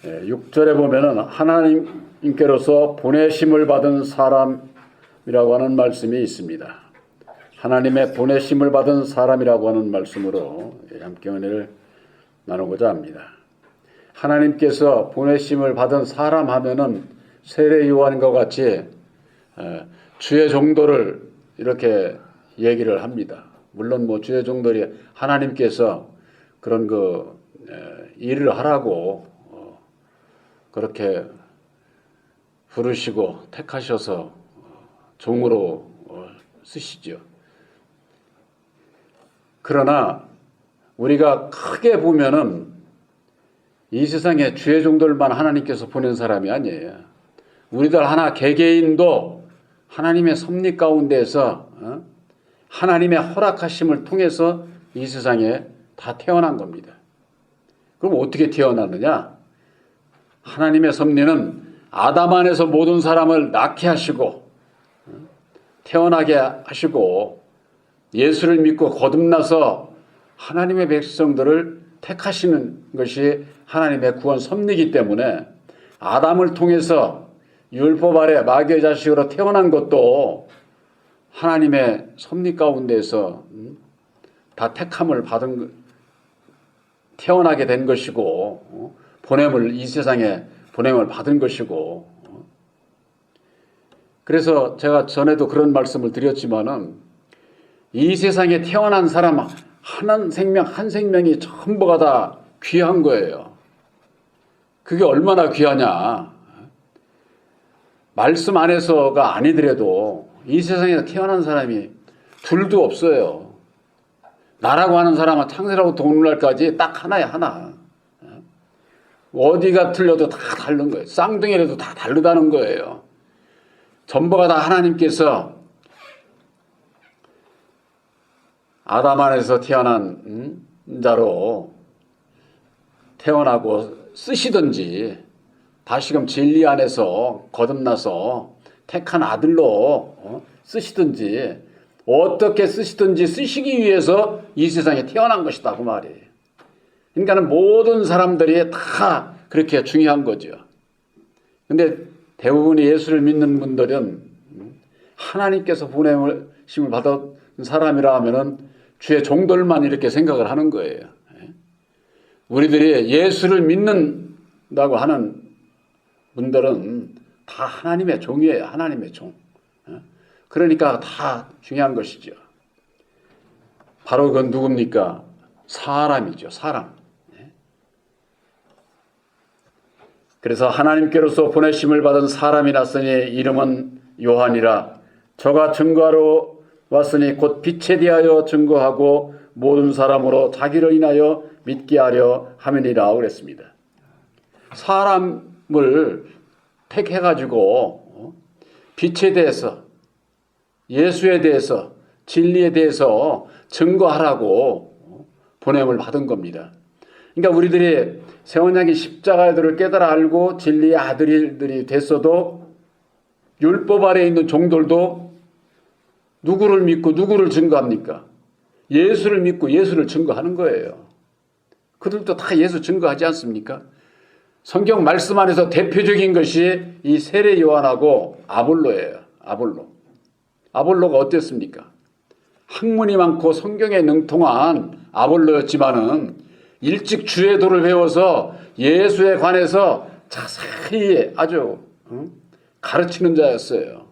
6절에 보면은 하나님께로서 보내심을 받은 사람이라고 하는 말씀이 있습니다. 하나님의 보내심을 받은 사람이라고 하는 말씀으로 함께 은혜를 나누고자 합니다. 하나님께서 보내심을 받은 사람 하면은 세례 요한과 같이 주의 종도를 이렇게 얘기를 합니다. 물론 뭐 주의 종들이 하나님께서 그런 일을 하라고 그렇게 부르시고 택하셔서 종으로 쓰시죠. 그러나 우리가 크게 보면은 이 세상에 주의 종들만 하나님께서 보낸 사람이 아니에요. 우리들 하나 개개인도 하나님의 섭리 가운데에서 하나님의 허락하심을 통해서 이 세상에 다 태어난 겁니다. 그럼 어떻게 태어났느냐? 하나님의 섭리는 아담 안에서 모든 사람을 낳게 하시고 태어나게 하시고 예수를 믿고 거듭나서 하나님의 백성들을 택하시는 것이 하나님의 구원 섭리이기 때문에 아담을 통해서 율법 아래 마귀의 자식으로 태어난 것도 하나님의 섭리 가운데에서 다 택함을 받은 태어나게 된 것이고 보냄을 이 세상에 보냄을 받은 것이고 그래서 제가 전에도 그런 말씀을 드렸지만은 이 세상에 태어난 사람 한 생명이 전부가 다 귀한 거예요. 그게 얼마나 귀하냐. 말씀 안에서가 아니더라도 이 세상에 태어난 사람이 둘도 없어요. 나라고 하는 사람은 창세라고 오늘날까지 딱 하나야 하나. 어디가 틀려도 다 다른 거예요. 쌍둥이라도 다 다르다는 거예요. 전부가 다 하나님께서 아담 안에서 태어난 자로 태어나고 쓰시든지 다시금 진리 안에서 거듭나서 택한 아들로 쓰시든지 어떻게 쓰시든지 쓰시기 위해서 이 세상에 태어난 것이다 그 말이에요. 그러니까 모든 사람들이 다 그렇게 중요한 거죠. 근데 대부분이 예수를 믿는 분들은 하나님께서 보내심을 받은 사람이라 하면은 주의 종들만 이렇게 생각을 하는 거예요. 우리들이 예수를 믿는다고 하는 분들은 다 하나님의 종이에요. 하나님의 종. 그러니까 다 중요한 것이죠. 바로 그건 누굽니까? 사람이죠. 사람. 그래서 하나님께로서 보내심을 받은 사람이 났으니 이름은 요한이라. 저가 증거하러 왔으니 곧 빛에 대하여 증거하고 모든 사람으로 자기를 인하여 믿게 하려 함이니라 그랬습니다. 사람을 택해가지고 빛에 대해서 예수에 대해서 진리에 대해서 증거하라고 보냄을 받은 겁니다. 그러니까 우리들이 세원양이 십자가들을 깨달아 알고 진리의 아들들이 됐어도 율법 아래에 있는 종들도 누구를 믿고 누구를 증거합니까? 예수를 믿고 예수를 증거하는 거예요. 그들도 다 예수 증거하지 않습니까? 성경 말씀 안에서 대표적인 것이 이 세례 요한하고 아볼로예요. 아볼로가 어땠습니까? 학문이 많고 성경에 능통한 아볼로였지만은 일찍 주의 도를 배워서 예수에 관해서 자세히 아주 가르치는 자였어요.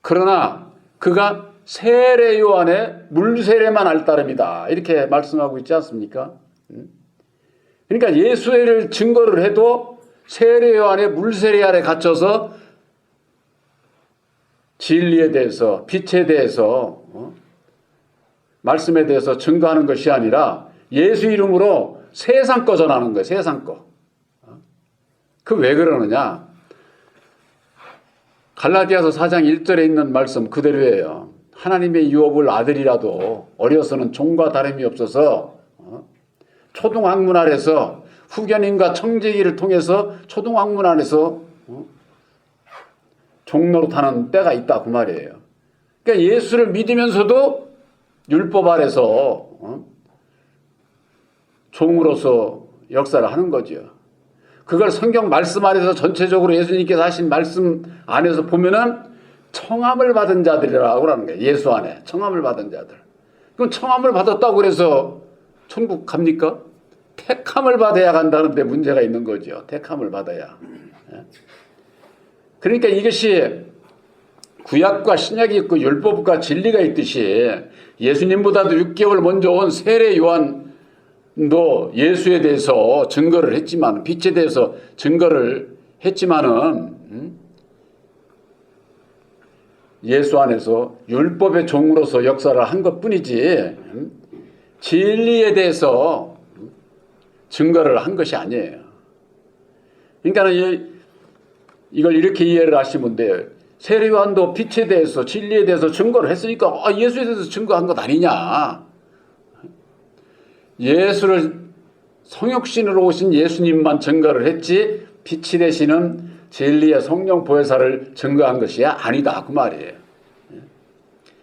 그러나 그가 세례 요한의 물세례만 알 따름이다. 이렇게 말씀하고 있지 않습니까? 그러니까 예수를 증거를 해도 세례 요한의 물세례 아래 갇혀서 진리에 대해서 빛에 대해서 말씀에 대해서 증거하는 것이 아니라 예수 이름으로 세상 거 전하는 거예요. 세상 거. 그 왜 그러느냐? 갈라디아서 4장 1절에 있는 말씀 그대로예요. 하나님의 유업을 아들이라도 어려서는 종과 다름이 없어서 초등학문 아래서 후견인과 청지기를 통해서 초등학문 안에서 종노릇하는 때가 있다 그 말이에요. 그러니까 예수를 믿으면서도 율법 아래서 종으로서 역사를 하는 거죠. 그걸 성경 말씀 안에서 전체적으로 예수님께서 하신 말씀 안에서 보면은 청함을 받은 자들이라고 하는 거예요. 예수 안에 청함을 받은 자들. 그럼 청함을 받았다고 그래서 천국 갑니까? 택함을 받아야 간다는데 문제가 있는 거죠. 택함을 받아야. 그러니까 이것이 구약과 신약이 있고 율법과 진리가 있듯이 예수님보다도 6개월 먼저 온 세례 요한도 예수에 대해서 증거를 했지만, 빛에 대해서 증거를 했지만은 예수 안에서 율법의 종으로서 역사를 한 것뿐이지 진리에 대해서 증거를 한 것이 아니에요. 그러니까 이걸 이렇게 이해를 하시면 돼요. 세례 요한도 빛에 대해서 진리에 대해서 증거를 했으니까 예수에 대해서 증거한 것 아니냐. 예수를 성육신으로 오신 예수님만 증거를 했지 빛이 되시는 진리의 성령 보혜사를 증거한 것이 아니다 그 말이에요.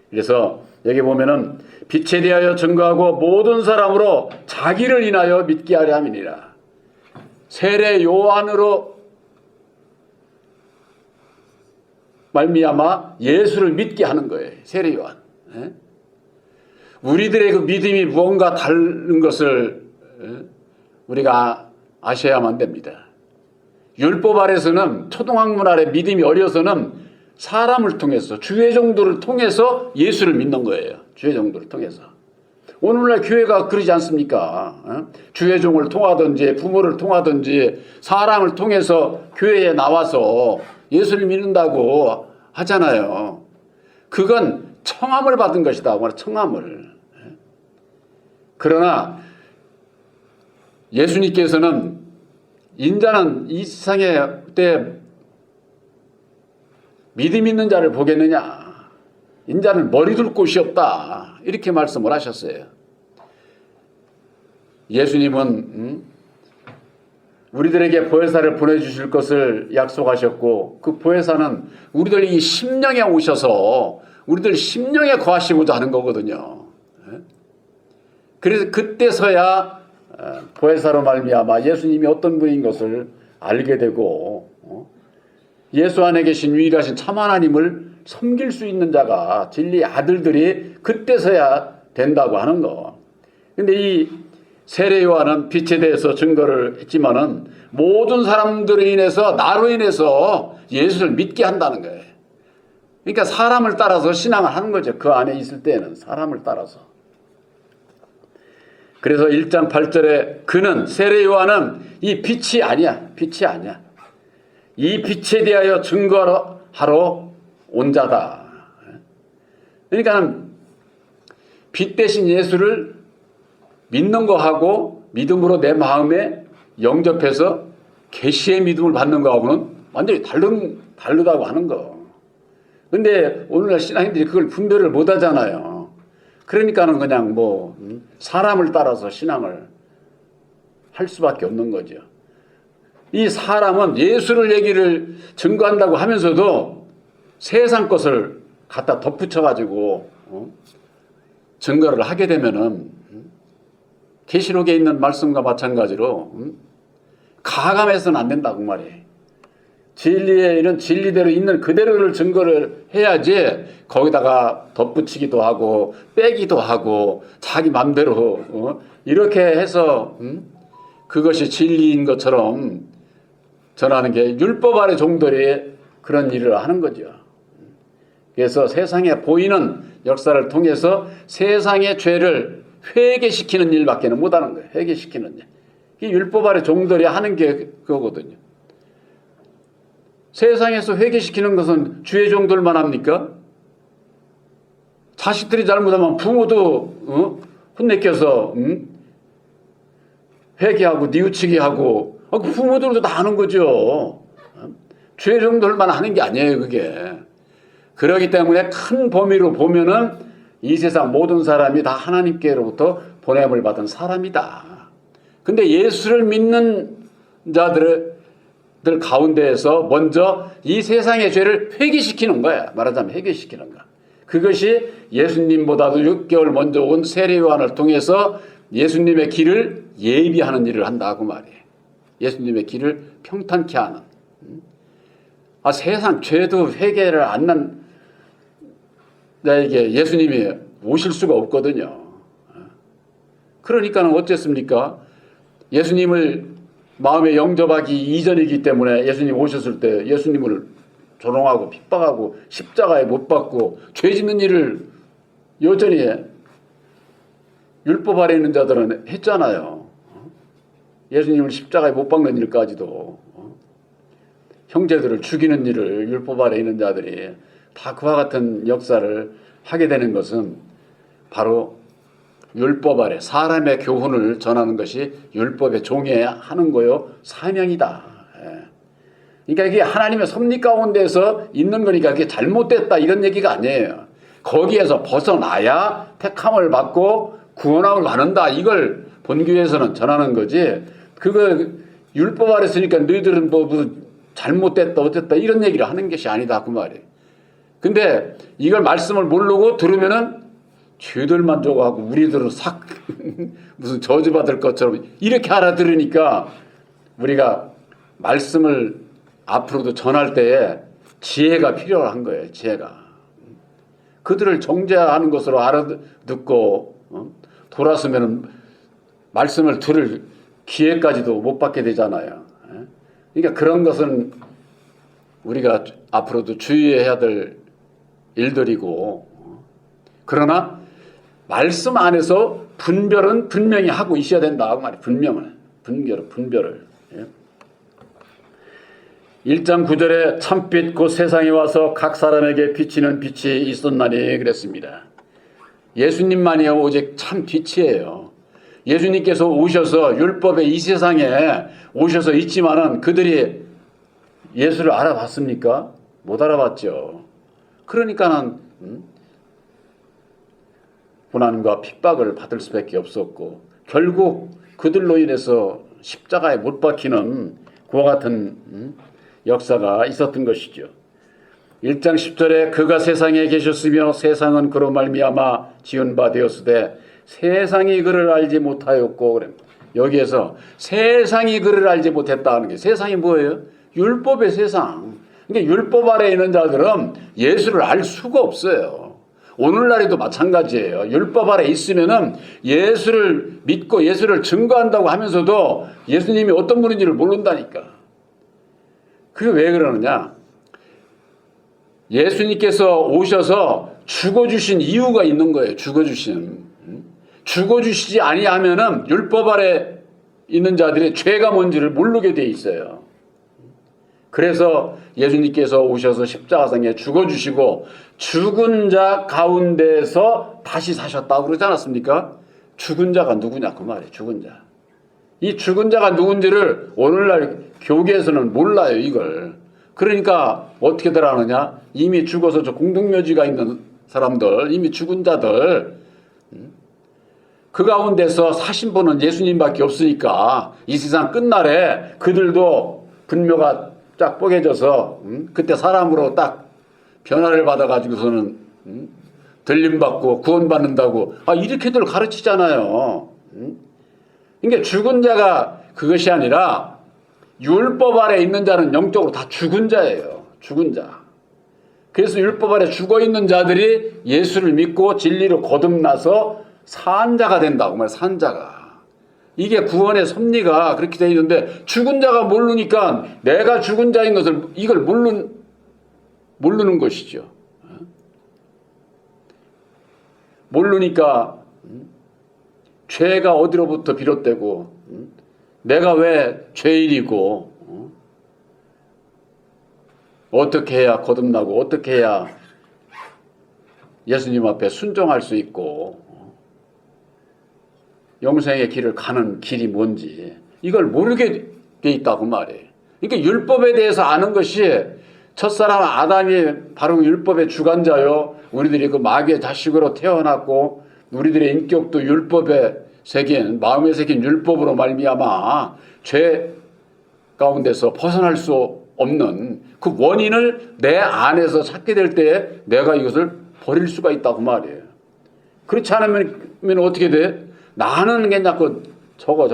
그래서 여기 보면은 빛에 대하여 증거하고 모든 사람으로 자기를 인하여 믿게 하려 함이니라. 세례 요한으로 말미암아 예수를 믿게 하는 거예요. 세례 요한. 우리들의 그 믿음이 무언가 다른 것을 우리가 아셔야만 됩니다. 율법 아래서는 초등학문 아래 믿음이 어려서는 사람을 통해서 주의 정도를 통해서 예수를 믿는 거예요. 주의 정도를 통해서. 오늘날 교회가 그러지 않습니까? 주의 종을 통하든지 부모를 통하든지 사람을 통해서 교회에 나와서 예수를 믿는다고 하잖아요. 그건 청함을 받은 것이다. 청함을. 그러나 예수님께서는 인자는 이 세상에 때 믿음 있는 자를 보겠느냐. 인자는 머리 둘 곳이 없다. 이렇게 말씀을 하셨어요. 예수님은 우리들에게 보혜사를 보내주실 것을 약속하셨고 그 보혜사는 우리들 이 심령에 오셔서 우리들 심령에 거하시고자 하는 거거든요. 그래서 그때서야 보혜사로 말미암아 예수님이 어떤 분인 것을 알게 되고 예수 안에 계신 유일하신 참 하나님을 섬길 수 있는 자가 진리의 아들들이 그때서야 된다고 하는 거. 근데 이 세례 요한은 빛에 대해서 증거를 했지만은 모든 사람들로 인해서 나로 인해서 예수를 믿게 한다는 거예요. 그러니까 사람을 따라서 신앙을 하는 거죠. 그 안에 있을 때는 사람을 따라서. 그래서 1장 8절에 그는 세례 요한은 이 빛이 아니야. 빛이 아니야. 이 빛에 대하여 증거하러 온 자다. 그러니까 빛 대신 예수를 믿는 거하고 믿음으로 내 마음에 영접해서 계시의 믿음을 받는 거하고는 완전히 다르다고 하는 거. 근데 오늘날 신앙인들이 그걸 분별을 못 하잖아요. 그러니까는 그냥 사람을 따라서 신앙을 할 수밖에 없는 거죠. 이 사람은 예수를 얘기를 증거한다고 하면서도 세상 것을 갖다 덧붙여가지고 증거를 하게 되면은 계시록에 있는 말씀과 마찬가지로 가감해서는 안 된다고 말이에요. 진리에 이런 진리대로 있는 그대로를 증거를 해야지 거기다가 덧붙이기도 하고 빼기도 하고 자기 맘대로 이렇게 해서 그것이 진리인 것처럼 전하는 게 율법 아래 종들이 그런 일을 하는 거죠. 그래서 세상에 보이는 역사를 통해서 세상의 죄를 회개시키는 일밖에 못하는 거예요. 회개시키는 일. 이 율법 아래 종들이 하는 게 그거거든요. 세상에서 회개시키는 것은 주의 종들만 합니까? 자식들이 잘못하면 부모도 혼내켜서 회개하고 뉘우치게 하고 부모들도 다 하는 거죠. 주의 종들만 하는 게 아니에요. 그게. 그렇기 때문에 큰 범위로 보면은 이 세상 모든 사람이 다 하나님께로부터 보냄을 받은 사람이다. 근데 예수를 믿는 자들 가운데에서 먼저 이 세상의 죄를 회개시키는 거야. 말하자면 회개시키는 거야. 그것이 예수님보다도 6개월 먼저 온 세례 요한을 통해서 예수님의 길을 예비하는 일을 한다고 말이에요. 예수님의 길을 평탄케 하는. 세상 죄도 회개를 안 난 나에게 예수님이 오실 수가 없거든요. 그러니까 어쨌습니까? 예수님을 마음에 영접하기 이전이기 때문에 예수님 오셨을 때 예수님을 조롱하고 핍박하고 십자가에 못 박고 죄 짓는 일을 여전히 율법 아래 있는 자들은 했잖아요. 예수님을 십자가에 못 박는 일까지도, 형제들을 죽이는 일을 율법 아래 있는 자들이 다 그와 같은 역사를 하게 되는 것은 바로 율법 아래 사람의 교훈을 전하는 것이 율법의 종에 하는 거요 사명이다. 그러니까 이게 하나님의 섭리 가운데서 있는 거니까 그게 잘못됐다 이런 얘기가 아니에요. 거기에서 벗어나야 택함을 받고 구원함을 받는다, 이걸 본교에서는 전하는 거지. 그거 율법 아래 있으니까 너희들은 뭐 무슨 잘못됐다 어쨌다 이런 얘기를 하는 것이 아니다 그 말이에요. 근데 이걸 말씀을 모르고 들으면은 죄들만 좋아하고 우리들은 무슨 저주받을 것처럼 이렇게 알아들으니까 우리가 말씀을 앞으로도 전할 때에 지혜가 필요한 거예요. 지혜가. 그들을 정죄하는 것으로 알아듣고 돌아서면 말씀을 들을 기회까지도 못 받게 되잖아요. 그러니까 그런 것은 우리가 앞으로도 주의해야 될 일들이고, 그러나 말씀 안에서 분별은 분명히 하고 있어야 된다 그 말이에요. 분별을. 1장 9절에 참빛 곧 세상에 와서 각 사람에게 비치는 빛이 있었나니 그랬습니다. 예수님만이 오직 참 빛이에요. 예수님께서 오셔서 율법의 이 세상에 오셔서 있지만은 그들이 예수를 알아봤습니까? 못 알아봤죠. 그러니까는 고난과 핍박을 받을 수밖에 없었고 결국 그들로 인해서 십자가에 못 박히는 그와 같은 역사가 있었던 것이죠. 1장 10절에 그가 세상에 계셨으며 세상은 그로 말미암아 지은 바 되었으되 세상이 그를 알지 못하였고, 그래. 여기에서 세상이 그를 알지 못했다는 게, 세상이 뭐예요? 율법의 세상. 그러니까 율법 아래 있는 자들은 예수를 알 수가 없어요. 오늘날에도 마찬가지예요. 율법 아래 있으면은 예수를 믿고 예수를 증거한다고 하면서도 예수님이 어떤 분인지를 모른다니까. 그게 왜 그러느냐? 예수님께서 오셔서 죽어주신 이유가 있는 거예요. 죽어주시지 아니하면은 율법 아래 있는 자들의 죄가 뭔지를 모르게 돼 있어요. 그래서 예수님께서 오셔서 십자가상에 죽어주시고 죽은 자 가운데서 다시 사셨다고 그러지 않았습니까? 죽은 자가 누구냐 그 말이에요. 죽은 자. 이 죽은 자가 누군지를 오늘날 교계에서는 몰라요, 이걸. 그러니까 어떻게들 하느냐? 이미 죽어서 저 공동묘지가 있는 사람들, 이미 죽은 자들, 그 가운데서 사신 분은 예수님밖에 없으니까 이 세상 끝날에 그들도 분묘가 쫙 뽀개져서 그때 사람으로 딱 변화를 받아가지고서는 들림받고 구원받는다고 이렇게들 가르치잖아요. 그러니까 죽은 자가 그것이 아니라 율법 아래 있는 자는 영적으로 다 죽은 자예요. 죽은 자. 그래서 율법 아래 죽어있는 자들이 예수를 믿고 진리로 거듭나서 산 자가 된다고 말해요. 산 자가. 이게 구원의 섭리가 그렇게 되어 있는데 죽은 자가 모르니까 내가 죽은 자인 것을 이걸 모르는 것이죠. 모르니까 죄가 어디로부터 비롯되고 내가 왜 죄인이고 어떻게 해야 거듭나고 어떻게 해야 예수님 앞에 순종할 수 있고 영생의 길을 가는 길이 뭔지 이걸 모르게 돼 있다고 말이에요. 그러니까 율법에 대해서 아는 것이 첫사람 아담이 바로 율법의 주관자요. 우리들이 그 마귀의 자식으로 태어났고 우리들의 인격도 율법에 새긴 마음에 새긴 율법으로 말미암아 죄 가운데서 벗어날 수 없는 그 원인을 내 안에서 찾게 될 때에 내가 이것을 버릴 수가 있다고 말이에요. 그렇지 않으면 어떻게 돼? 나는 괜찮고 저거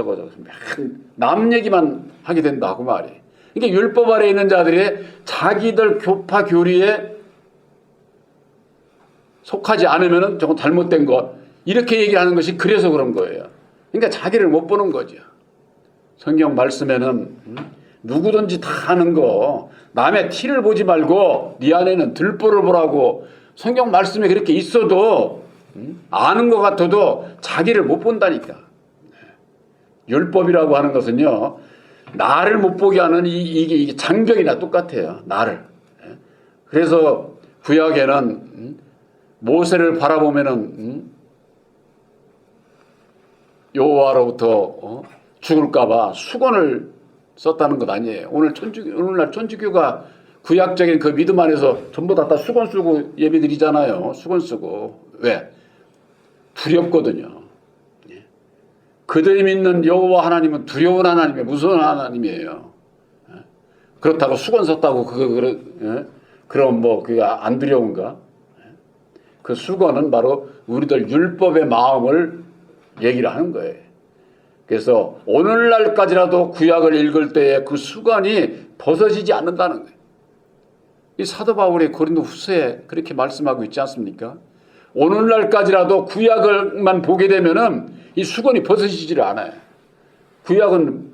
남 얘기만 하게 된다고 말이. 그러니까 율법 아래 있는 자들이 자기들 교파 교리에 속하지 않으면은 저건 잘못된 것 이렇게 얘기하는 것이 그래서 그런 거예요. 그러니까 자기를 못 보는 거죠. 성경 말씀에는 누구든지 다 하는 거 남의 티를 보지 말고 네 안에는 들보를 보라고 성경 말씀에 그렇게 있어도 아는 것 같아도 자기를 못 본다니까. 율법이라고 하는 것은요 나를 못 보게 하는 이게 장벽이나 똑같아요. 나를. 그래서 구약에는 모세를 바라보면은 여호와로부터 죽을까봐 수건을 썼다는 것 아니에요. 오늘날 천주교가 구약적인 그 믿음 안에서 전부 다 수건 쓰고 예배 드리잖아요. 수건 쓰고. 왜? 두렵거든요. 그들이 믿는 여호와 하나님은 두려운 하나님이에요. 무서운 하나님이에요. 그렇다고 수건 썼다고 그럼 뭐 그게 안 두려운가? 그 수건은 바로 우리들 율법의 마음을 얘기를 하는 거예요. 그래서 오늘날까지라도 구약을 읽을 때에 그 수건이 벗어지지 않는다는 거예요. 이 사도 바울이 고린도 후서에 그렇게 말씀하고 있지 않습니까? 오늘날까지라도 구약을만 보게 되면은 이 수건이 벗어지지를 않아요. 구약은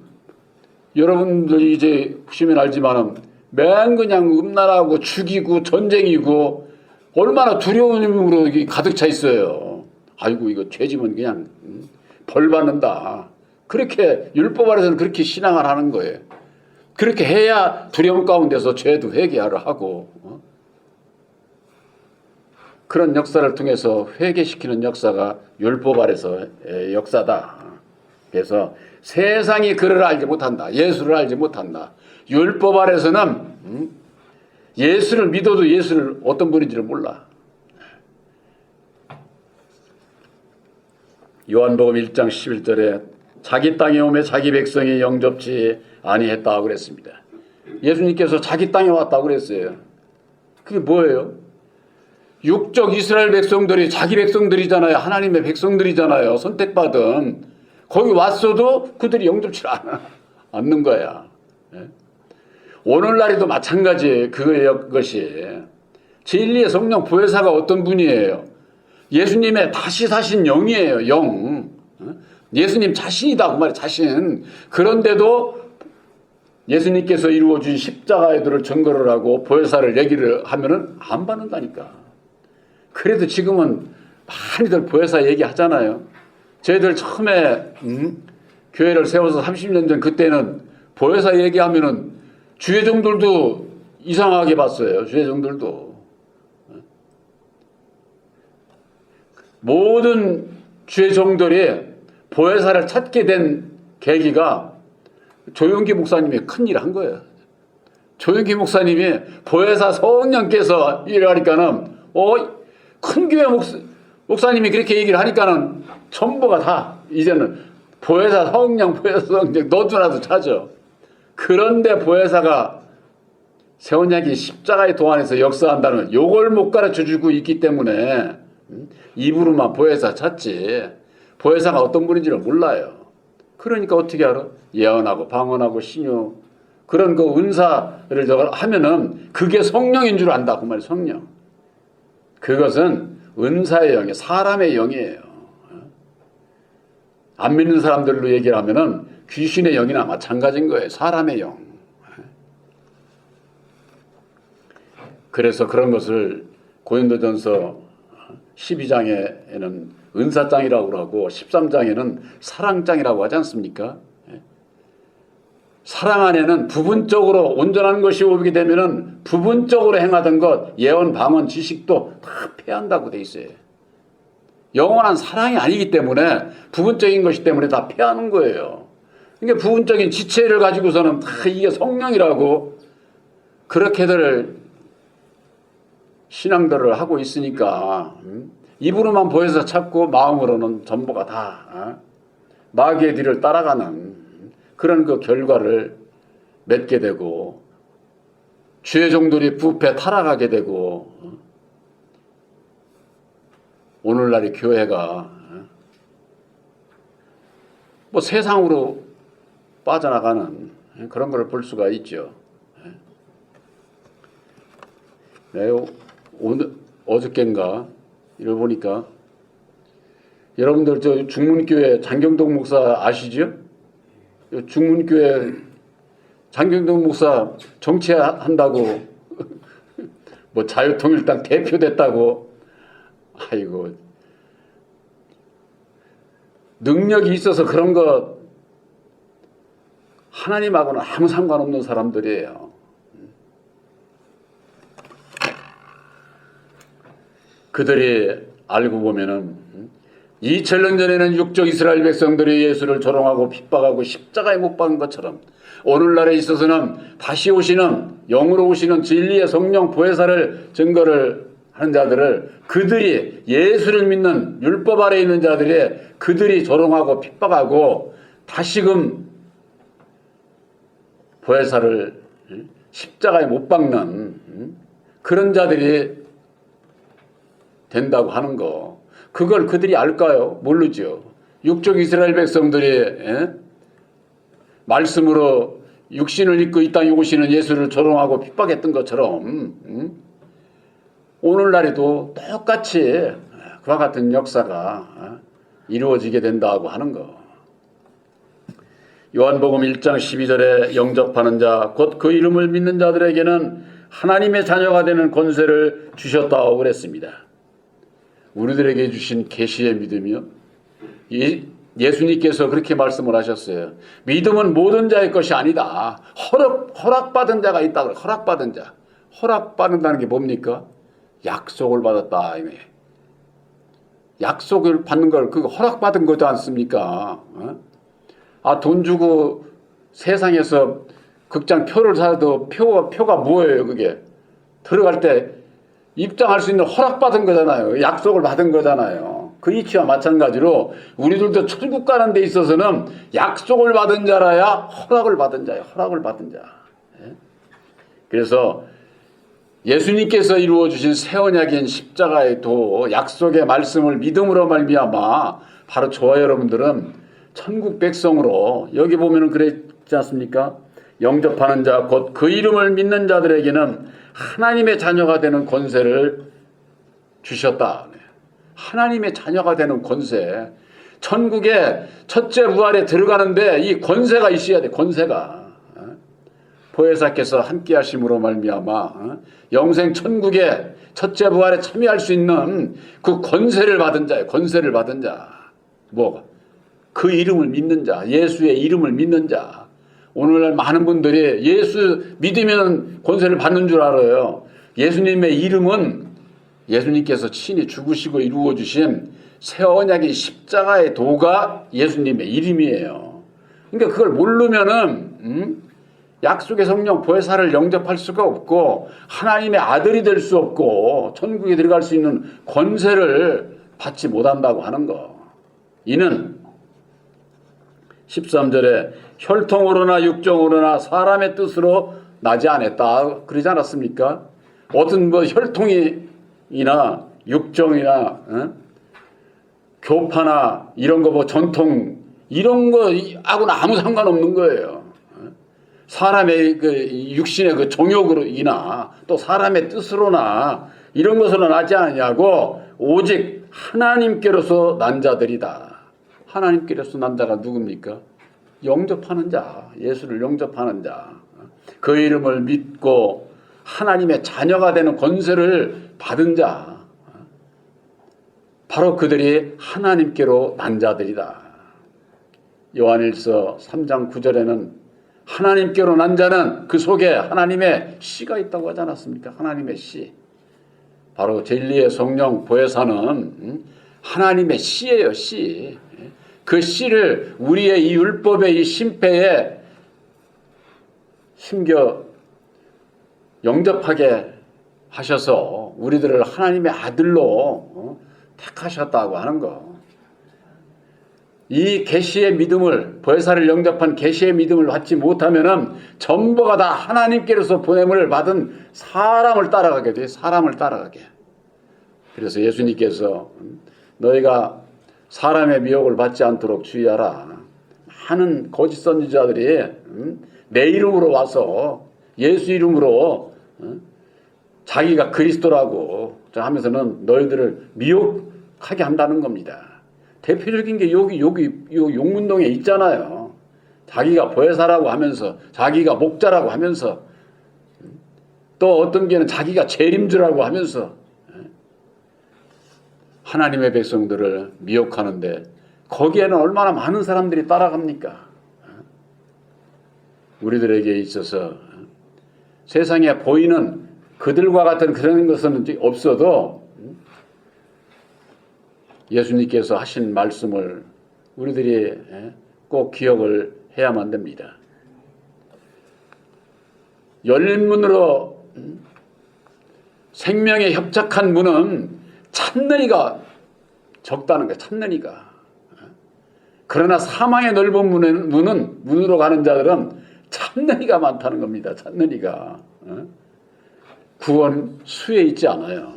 여러분들이 이제 보시면 알지만은 맨 그냥 음란하고 죽이고 전쟁이고 얼마나 두려운 힘으로 가득 차 있어요. 아이고 이거 죄지면 그냥 벌 받는다. 그렇게 율법 아래서는 그렇게 신앙을 하는 거예요. 그렇게 해야 두려움 가운데서 죄도 회개하려 하고 그런 역사를 통해서 회개시키는 역사가 율법 아래서의 역사다. 그래서 세상이 그를 알지 못한다. 예수를 알지 못한다. 율법 아래서는 예수를 믿어도 예수를 어떤 분인지를 몰라. 요한복음 1장 11절에 자기 땅에 오매 자기 백성이 영접지 아니했다고 그랬습니다. 예수님께서 자기 땅에 왔다고 그랬어요. 그게 뭐예요? 육적 이스라엘 백성들이 자기 백성들이잖아요. 하나님의 백성들이잖아요. 선택받은. 거기 왔어도 그들이 영접치 않는 거야. 오늘날에도 마찬가지예요. 그것이. 진리의 성령 보혜사가 어떤 분이에요? 예수님의 다시 사신 영이에요. 영. 예수님 자신이다 그 말이에요. 자신. 그런데도 예수님께서 이루어준 십자가의 도를 증거를 하고 보혜사를 얘기를 하면은 안 받는다니까. 그래도 지금은 많이들 보혜사 얘기하잖아요. 저희들 처음에 교회를 세워서 30년 전 그때는 보혜사 얘기하면은 주회종들도 이상하게 봤어요. 주회종들도. 모든 주회종들이 보혜사를 찾게 된 계기가 조용기 목사님이 큰일을 한 거예요. 조용기 목사님이 보혜사 성령께서 일을 하니까는 큰 교회 목사님이 그렇게 얘기를 하니까는 전부가 다 이제는 보혜사 성령 너도나도 찾아. 그런데 보혜사가 세원약이 십자가의 도안에서 역사한다는 요걸 못 가르쳐주고 있기 때문에 입으로만 보혜사 찾지 보혜사가 어떤 분인지를 몰라요. 그러니까 어떻게 알아? 예언하고 방언하고 신유 그런 그 은사를 하면은 그게 성령인 줄 안다 그 말이에요. 성령. 그것은 은사의 영이 사람의 영이에요. 안 믿는 사람들로 얘기를 하면은 귀신의 영이나 마찬가지인 거예요. 사람의 영. 그래서 그런 것을 고린도전서 12장에는 은사장이라고 하고 13장에는 사랑장이라고 하지 않습니까? 사랑 안에는 부분적으로 온전한 것이 오게 되면은 부분적으로 행하던 것, 예언, 방언, 지식도 다 패한다고 돼 있어요. 영원한 사랑이 아니기 때문에 부분적인 것이 때문에 다 패하는 거예요. 그러니까 부분적인 지체를 가지고서는 다 이게 성령이라고 그렇게들 신앙들을 하고 있으니까 입으로만 보여서 찾고 마음으로는 전부가 다 마귀의 뒤를 따라가는 그런 그 결과를 맺게 되고 주의종들이 부패 타락하게 되고 오늘날의 교회가 뭐 세상으로 빠져나가는 그런 걸 볼 수가 있죠. 네, 오늘 어저께인가 이걸 보니까 여러분들 저 중문교회 장경동 목사 아시죠? 중문교회 장경동 목사 정치한다고 뭐 자유통일당 대표 됐다고. 아이고, 능력이 있어서 그런 거 하나님하고는 아무 상관없는 사람들이에요. 그들이 알고 보면은 2000년 전에는 육적 이스라엘 백성들이 예수를 조롱하고 핍박하고 십자가에 못 박은 것처럼 오늘날에 있어서는 다시 오시는 영으로 오시는 진리의 성령 보혜사를 증거를 하는 자들을, 그들이 예수를 믿는 율법 아래 있는 자들이 그들이 조롱하고 핍박하고 다시금 보혜사를 십자가에 못 박는 그런 자들이 된다고 하는 거, 그걸 그들이 알까요? 모르죠. 육적 이스라엘 백성들이 말씀으로 육신을 입고 이 땅에 오시는 예수를 조롱하고 핍박했던 것처럼 오늘날에도 똑같이 그와 같은 역사가 이루어지게 된다고 하는 거. 요한복음 1장 12절에 영접하는 자 곧 그 이름을 믿는 자들에게는 하나님의 자녀가 되는 권세를 주셨다고 그랬습니다. 우리들에게 주신 계시의 믿음이요, 예수님께서 그렇게 말씀을 하셨어요. 믿음은 모든 자의 것이 아니다. 허락받은 자가 있다. 허락받은 자. 허락받는다는 게 뭡니까? 약속을 받았다. 약속을 받는 걸 그거 허락받은 거지 않습니까? 돈 주고 세상에서 극장 표를 사도 표가 뭐예요? 그게 들어갈 때 입장할 수 있는 허락받은 거잖아요. 약속을 받은 거잖아요. 그 이치와 마찬가지로 우리들도 천국 가는 데 있어서는 약속을 받은 자라야 허락을 받은 자예요. 허락을 받은 자. 그래서 예수님께서 이루어 주신 새 언약인 십자가의 도, 약속의 말씀을 믿음으로 말미암아 바로 저와 여러분들은 천국 백성으로, 여기 보면은 그랬지 않습니까? 영접하는 자 곧 그 이름을 믿는 자들에게는 하나님의 자녀가 되는 권세를 주셨다. 하나님의 자녀가 되는 권세. 천국의 첫째 부활에 들어가는데 이 권세가 있어야 돼. 권세가. 보혜사께서 함께 하심으로 말미암아 영생 천국의 첫째 부활에 참여할 수 있는 그 권세를 받은 자예요. 권세를 받은 자. 뭐가? 그 이름을 믿는 자. 예수의 이름을 믿는 자. 오늘날 많은 분들이 예수 믿으면 권세를 받는 줄 알아요. 예수님의 이름은 예수님께서 친히 죽으시고 이루어 주신 새 언약의 십자가의 도가 예수님의 이름이에요. 그러니까 그걸 모르면은 약속의 성령 보혜사를 영접할 수가 없고 하나님의 아들이 될 수 없고 천국에 들어갈 수 있는 권세를 받지 못한다고 하는 거. 이는 13절에 혈통으로나 육정으로나 사람의 뜻으로 나지 않았다 그러지 않았습니까? 어떤 뭐 혈통이나 육정이나 교파나 이런 거 뭐 전통 이런 거하고는 아무 상관없는 거예요. 사람의 그 육신의 그 정욕으로이나 또 사람의 뜻으로나 이런 것으로 나지 않냐고 오직 하나님께로서 난 자들이다. 하나님께로서 난 자가 누굽니까? 영접하는 자, 예수를 영접하는 자, 그 이름을 믿고 하나님의 자녀가 되는 권세를 받은 자, 바로 그들이 하나님께로 난 자들이다. 요한일서 3장 9절에는 하나님께로 난 자는 그 속에 하나님의 씨가 있다고 하지 않았습니까? 하나님의 씨. 바로 진리의 성령 보혜사는 하나님의 씨예요, 씨. 그 씨를 우리의 이 율법의 이 심패에 심겨 영접하게 하셔서 우리들을 하나님의 아들로 택하셨다고 하는 거. 이 계시의 믿음을, 보혜사를 영접한 계시의 믿음을 받지 못하면은 전부가 다 하나님께로서 보냄을 받은 사람을 따라가게 돼. 사람을 따라가게. 그래서 예수님께서 너희가 사람의 미혹을 받지 않도록 주의하라. 많은 거짓 선지자들이 내 이름으로 와서 예수 이름으로 자기가 그리스도라고 하면서는 너희들을 미혹하게 한다는 겁니다. 대표적인 게 여기 용문동에 있잖아요. 자기가 보혜사라고 하면서 자기가 목자라고 하면서 또 어떤 게는 자기가 재림주라고 하면서 하나님의 백성들을 미혹하는데 거기에는 얼마나 많은 사람들이 따라갑니까? 우리들에게 있어서 세상에 보이는 그들과 같은 그런 것은 없어도 예수님께서 하신 말씀을 우리들이 꼭 기억을 해야만 됩니다. 열린 문으로 생명에 협착한 문은 찾는 적다는 거예요. 찾는 이가. 그러나 사망의 넓은 문으로 가는 자들은 찾는 이가 많다는 겁니다. 찾는 이가. 구원 수에 있지 않아요.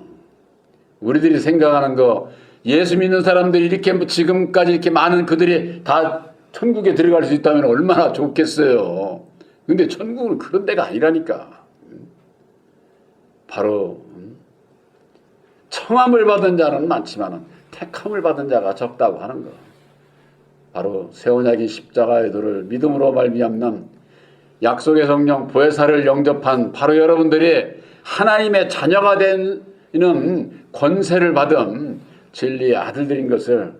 우리들이 생각하는 거 예수 믿는 사람들이 이렇게 지금까지 이렇게 많은 그들이 다 천국에 들어갈 수 있다면 얼마나 좋겠어요. 근데 천국은 그런 데가 아니라니까. 바로 청함을 받은 자는 많지만 택함을 받은 자가 적다고 하는 거. 바로 새 언약의 십자가의 도를 믿음으로 말미암는 약속의 성령 보혜사를 영접한 바로 여러분들이 하나님의 자녀가 되는 권세를 받은 진리의 아들들인 것을,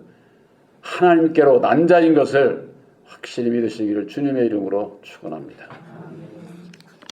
하나님께로 난 자인 것을 확실히 믿으시기를 주님의 이름으로 축원합니다.